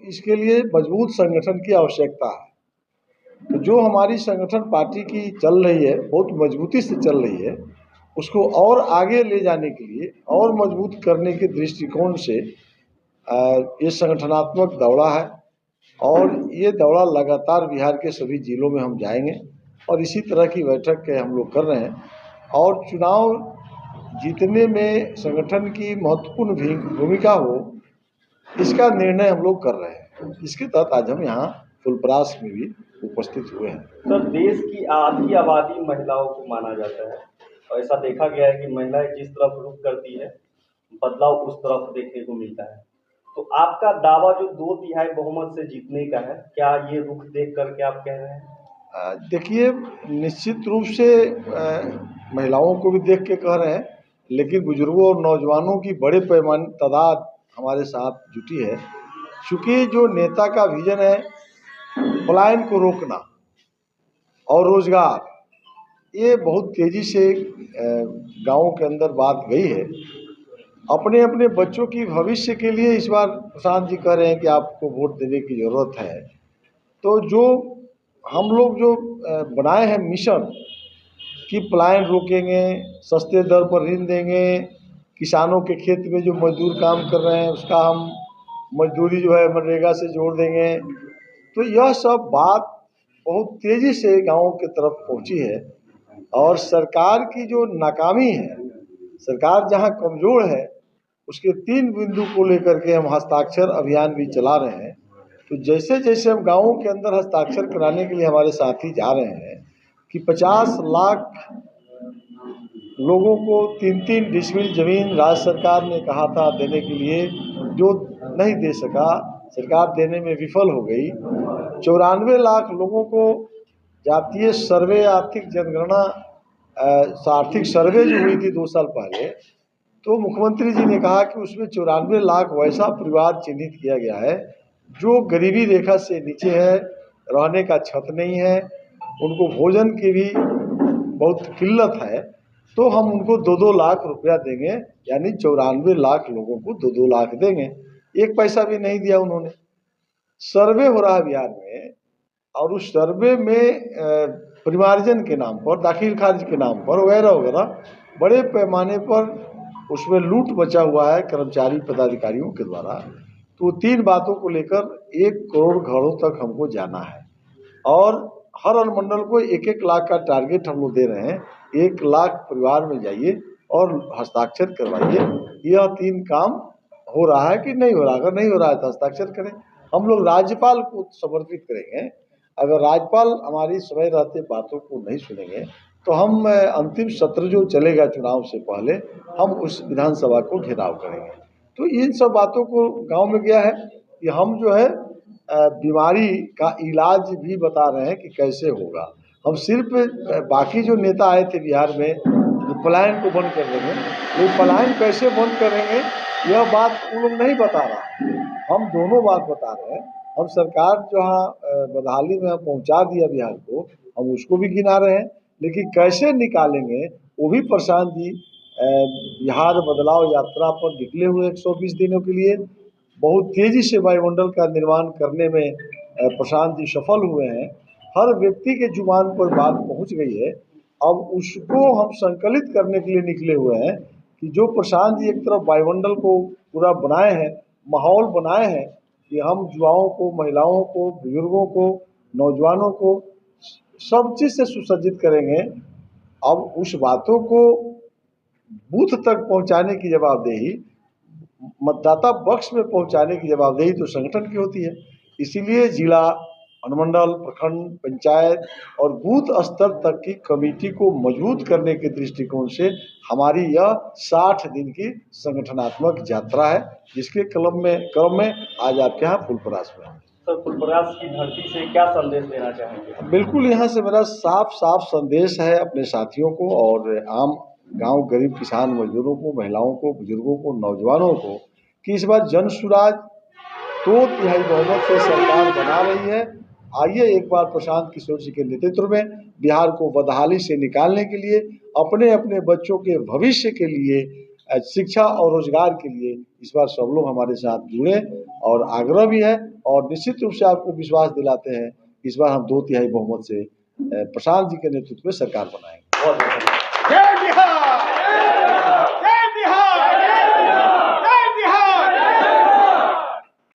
इसके लिए मजबूत संगठन की आवश्यकता है। तो जो हमारी संगठन पार्टी की चल रही है, बहुत मजबूती से चल रही है, उसको और आगे ले जाने के लिए और मजबूत करने के दृष्टिकोण से ये संगठनात्मक दौरा है और ये दौरा लगातार बिहार के सभी जिलों में हम जाएंगे और इसी तरह की बैठक हम लोग कर रहे हैं। और चुनाव जीतने में संगठन की महत्वपूर्ण भूमिका हो, इसका निर्णय हम लोग कर रहे हैं। इसके तहत आज हम यहाँ फुलपरास में भी उपस्थित हुए हैं। सर, देश की आधी आबादी महिलाओं को माना जाता है और ऐसा देखा गया है कि महिलाएं जिस तरफ रुख करती है बदलाव उस तरफ देखने को मिलता है। तो आपका दावा जो 2/3 बहुमत से जीतने का है, क्या ये रुख देख करके आप कह रहे हैं? देखिए, निश्चित रूप से महिलाओं को भी देख के कह रहे हैं, लेकिन बुजुर्गों और नौजवानों की बड़े पैमाने तादाद हमारे साथ जुटी है। चूँकि जो नेता का विजन है पलायन को रोकना और रोजगार, ये बहुत तेजी से गाँवों के अंदर बात गई है। अपने अपने बच्चों की भविष्य के लिए इस बार प्रशांत जी कह रहे हैं कि आपको वोट देने की ज़रूरत है। तो जो हम लोग जो बनाए हैं मिशन कि पलायन रोकेंगे, सस्ते दर पर ऋण देंगे, किसानों के खेत में जो मजदूर काम कर रहे हैं उसका हम मजदूरी जो है मनरेगा से जोड़ देंगे। तो यह सब बात बहुत तेज़ी से गाँवों की तरफ पहुंची है और सरकार की जो नाकामी है, सरकार जहां कमज़ोर है, उसके 3 बिंदु को लेकर के हम हस्ताक्षर अभियान भी चला रहे हैं। तो जैसे जैसे हम गाँवों के अंदर हस्ताक्षर कराने के लिए हमारे साथी जा रहे हैं कि 50 लाख लोगों को 3-3 डिसमिल ज़मीन राज्य सरकार ने कहा था देने के लिए, जो नहीं दे सका, सरकार देने में विफल हो गई। 94 लाख लोगों को जातीय सर्वे, आर्थिक जनगणना, आर्थिक सर्वे जो हुई थी 2 साल पहले, तो मुख्यमंत्री जी ने कहा कि उसमें 94 लाख वैसा परिवार चिन्हित किया गया है जो गरीबी रेखा से नीचे है, रहने का छत नहीं है, उनको भोजन की भी बहुत किल्लत है। तो हम उनको 2-2 लाख रुपया देंगे, यानी 94 लाख लोगों को 2-2 लाख देंगे। एक पैसा भी नहीं दिया उन्होंने। सर्वे हो रहा है बिहार में और उस सर्वे में परिमार्जन के नाम पर, दाखिल खारिज के नाम पर वगैरह वगैरह बड़े पैमाने पर उसमें लूट मचा हुआ है कर्मचारी पदाधिकारियों के द्वारा। तो 3 बातों को लेकर 1 करोड़ घरों तक हमको जाना है और हर अनुमंडल को 1-1 लाख का टारगेट हम लोग दे रहे हैं। 1 लाख परिवार में जाइए और हस्ताक्षर करवाइए। यह 3 काम हो रहा है कि नहीं हो रहा? अगर नहीं हो रहा है तो हस्ताक्षर करें। हम लोग राज्यपाल को समर्पित करेंगे। अगर राज्यपाल हमारी समय रहते बातों को नहीं सुनेंगे तो हम अंतिम सत्र जो चलेगा चुनाव से पहले, हम उस विधानसभा को घेराव करेंगे। तो इन सब बातों को गांव में गया है कि हम जो है बीमारी का इलाज भी बता रहे हैं कि कैसे होगा। हम सिर्फ बाकी जो नेता आए थे बिहार में पलायन को बंद कर देंगे, वो पलायन कैसे बंद करेंगे यह बात वो लोग नहीं बता रहा। हम दोनों बात बता रहे हैं। हम सरकार जहाँ बदहाली में पहुँचा दिया बिहार को, हम उसको भी गिना रहे हैं, लेकिन कैसे निकालेंगे वो भी प्रशांत जी बिहार बदलाव यात्रा पर निकले हुए 120 दिनों के लिए बहुत तेज़ी से वायुमंडल का निर्माण करने में प्रशांत जी सफल हुए हैं। हर व्यक्ति के जुबान पर बात पहुंच गई है। अब उसको हम संकलित करने के लिए निकले हुए हैं कि जो प्रशांत जी एक तरफ वायुमंडल को पूरा बनाए हैं, माहौल बनाए हैं कि हम युवाओं को, महिलाओं को, बुजुर्गों को, नौजवानों को सब चीज़ से सुसज्जित करेंगे। अब उस बातों को बूथ तक पहुंचाने की जवाबदेही, मतदाता बक्स में पहुंचाने की जवाबदेही तो संगठन की होती है। इसीलिए जिला, अनुमंडल, प्रखंड, पंचायत और बूथ स्तर तक की कमेटी को मजबूत करने के दृष्टिकोण से हमारी यह 60 दिन की संगठनात्मक यात्रा है, जिसके क्रम में आज आपके यहाँ फुलपरास में। सर, फुलपरास की धरती से क्या संदेश देना चाहेंगे? बिल्कुल, यहाँ से मेरा साफ साफ संदेश है अपने साथियों को और आम गांव गरीब किसान मजदूरों को, महिलाओं को, बुजुर्गों को, नौजवानों को कि इस बार जन सुराज 2/3 बहुमत से सरकार बना रही है। आइए एक बार प्रशांत किशोर जी के नेतृत्व में बिहार को बदहाली से निकालने के लिए, अपने अपने बच्चों के भविष्य के लिए शिक्षा और रोजगार के लिए इस बार सब लोग हमारे साथ जुड़े और आग्रह भी है और निश्चित रूप से आपको विश्वास दिलाते हैं इस बार हम 2/3 बहुमत से प्रशांत जी के नेतृत्व में सरकार बनाएंगे। बहुत बहुत धन्यवाद।